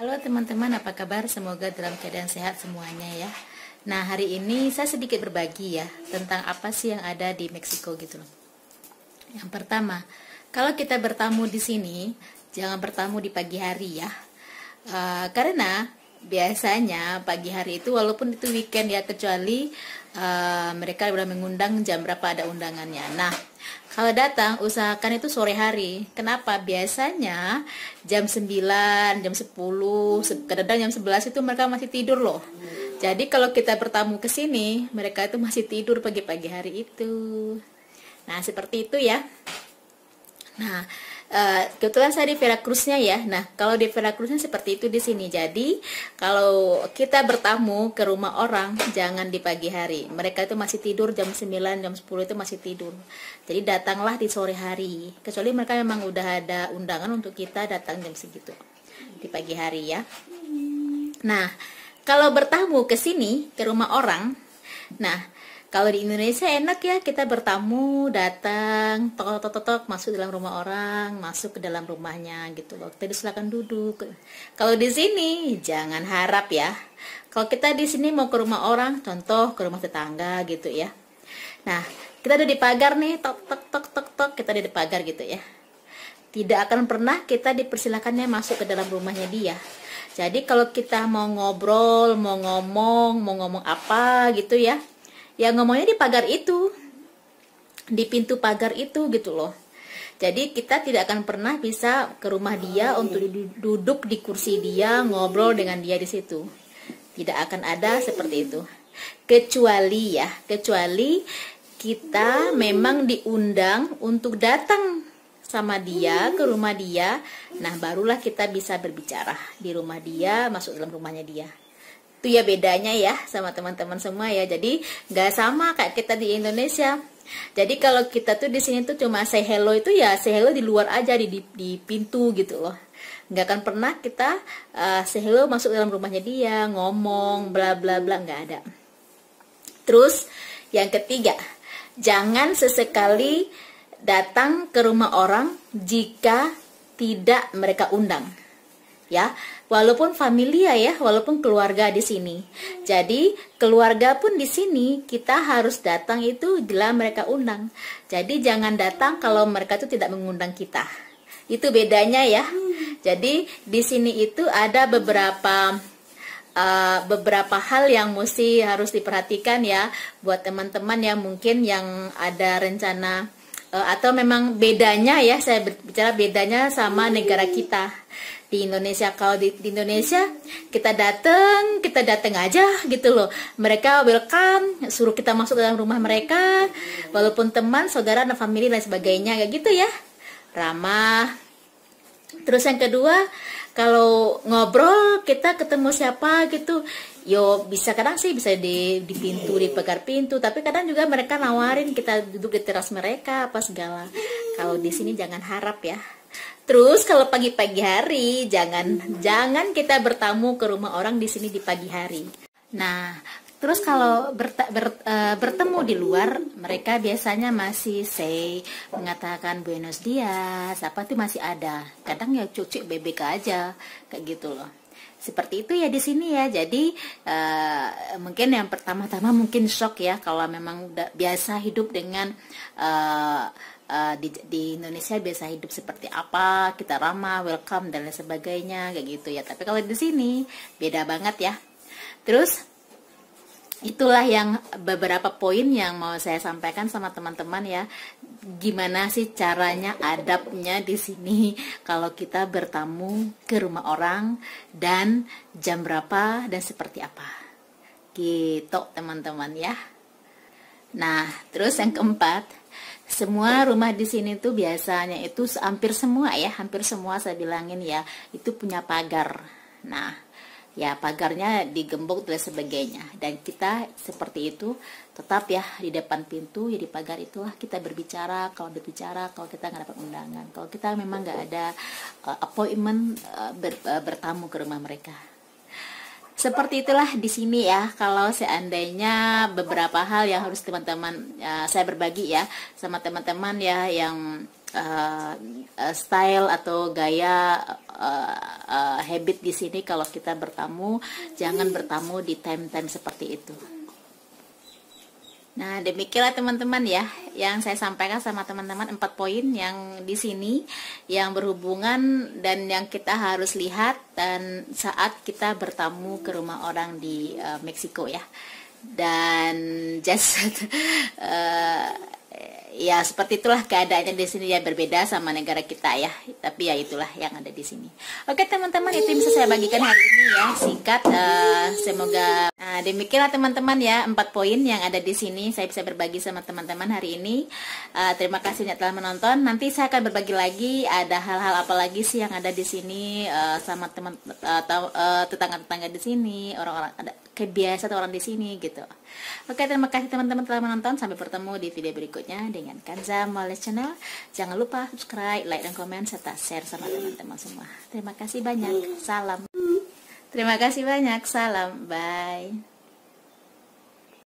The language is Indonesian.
Halo teman-teman, apa kabar? Semoga dalam keadaan sehat semuanya ya. Nah, hari ini saya sedikit berbagi ya tentang apa sih yang ada di Meksiko gitu loh. Yang pertama, kalau kita bertamu di sini, jangan bertamu di pagi hari ya. Karena biasanya pagi hari itu walaupun itu weekend ya, kecuali mereka udah mengundang jam berapa ada undangannya. Nah, kalau datang usahakan itu sore hari. Kenapa? Biasanya jam 9, jam 10, kadang jam 11 itu mereka masih tidur loh. Jadi kalau kita bertamu ke sini, mereka itu masih tidur pagi-pagi hari itu. Nah, seperti itu ya. Nah, kebetulan saya di Veracruznya ya. Nah, kalau di Veracruznya seperti itu di sini. Jadi, kalau kita bertamu ke rumah orang, jangan di pagi hari. Mereka itu masih tidur jam 9, jam 10 itu masih tidur. Jadi, datanglah di sore hari. Kecuali mereka memang udah ada undangan untuk kita datang jam segitu. Di pagi hari ya. Nah, kalau bertamu ke sini, ke rumah orang, nah, kalau di Indonesia enak ya, kita bertamu, datang, tok masuk dalam rumah orang, masuk ke dalam rumahnya gitu loh. Kita silakan duduk. Kalau di sini jangan harap ya. Kalau kita di sini mau ke rumah orang, contoh ke rumah tetangga gitu ya. Nah, kita ada di pagar nih, tok, kita ada di pagar gitu ya. Tidak akan pernah kita dipersilakannya masuk ke dalam rumahnya dia. Jadi kalau kita mau ngobrol, mau ngomong apa gitu ya, ya ngomongnya di pagar itu, di pintu pagar itu gitu loh. Jadi kita tidak akan pernah bisa ke rumah dia untuk duduk di kursi dia, ngobrol dengan dia di situ. Tidak akan ada seperti itu. Kecuali kita memang diundang untuk datang sama dia ke rumah dia. Nah, barulah kita bisa berbicara di rumah dia, masuk dalam rumahnya dia. Itu ya bedanya ya sama teman-teman semua ya. Jadi nggak sama kayak kita di Indonesia. Jadi kalau kita tuh di sini tuh cuma say hello itu ya say hello di luar aja, di pintu gitu loh. Nggak akan pernah kita say hello masuk dalam rumahnya dia, ngomong bla bla bla, nggak ada. Terus yang ketiga, jangan sesekali datang ke rumah orang jika tidak mereka undang. Ya, walaupun familia ya, walaupun keluarga di sini. Jadi keluarga pun di sini kita harus datang itu bila mereka undang. Jadi jangan datang kalau mereka itu tidak mengundang kita. Itu bedanya ya. Jadi di sini itu ada beberapa hal yang mesti harus diperhatikan ya buat teman-teman yang mungkin yang ada rencana atau memang bedanya ya, saya bicara bedanya sama negara kita. Di Indonesia, kalau di Indonesia kita datang aja gitu loh. Mereka welcome, suruh kita masuk ke dalam rumah mereka, walaupun teman, saudara, dan family dan sebagainya kayak gitu ya. Ramah. Terus yang kedua, kalau ngobrol kita ketemu siapa gitu, yo bisa kadang sih bisa di pintu, di pagar pintu, tapi kadang juga mereka nawarin kita duduk di teras mereka apa segala. Kalau di sini jangan harap ya. Terus kalau pagi-pagi hari jangan kita bertamu ke rumah orang di sini di pagi hari. Nah, terus kalau bertemu di luar, mereka biasanya masih mengatakan buenos dias, apa tuh masih ada. Kadang ya cucuk bebek aja kayak gitu loh. Seperti itu ya di sini ya. Jadi mungkin yang pertama-tama mungkin shock ya kalau memang udah biasa hidup dengan di Indonesia biasa hidup seperti apa, kita ramah, welcome dan lain sebagainya kayak gitu ya. Tapi kalau di sini beda banget ya. Terus itulah yang beberapa poin yang mau saya sampaikan sama teman-teman ya. Gimana sih caranya, adabnya di sini kalau kita bertamu ke rumah orang dan jam berapa dan seperti apa. Gitu teman-teman ya. Nah, terus yang keempat, semua rumah di sini tuh biasanya itu hampir semua ya, hampir semua saya bilangin ya, itu punya pagar. Nah, ya pagarnya digembok dan sebagainya. Dan kita seperti itu tetap ya di depan pintu, ya di pagar itulah kita berbicara. Kalau kita nggak dapat undangan, kalau kita memang nggak ada appointment bertamu ke rumah mereka. Seperti itulah di sini ya. Kalau seandainya beberapa hal yang harus teman-teman saya berbagi ya sama teman-teman ya yang style atau gaya habit di sini. Kalau kita bertamu, jangan bertamu di time-time seperti itu. Nah, demikianlah teman-teman ya yang saya sampaikan sama teman-teman, 4 poin yang di sini yang berhubungan dan yang kita harus lihat dan saat kita bertamu ke rumah orang di Meksiko ya. Dan just ya seperti itulah keadaannya di sini ya, berbeda sama negara kita ya, tapi ya itulah yang ada di sini. Oke teman-teman, itu yang bisa saya bagikan hari ini ya, singkat. Semoga demikianlah teman-teman ya, 4 poin yang ada di sini saya bisa berbagi sama teman-teman hari ini. Terima kasih yang telah menonton. Nanti saya akan berbagi lagi ada hal-hal apa lagi sih yang ada di sini sama teman tetangga-tetangga di sini, orang-orang ada kebiasaan orang di sini gitu. Oke, terima kasih teman-teman telah menonton. Sampai bertemu di video berikutnya dengan Kanza Moles Channel. Jangan lupa subscribe, like, dan komen serta share sama teman-teman semua. Terima kasih banyak. Salam. Terima kasih banyak. Salam. Bye.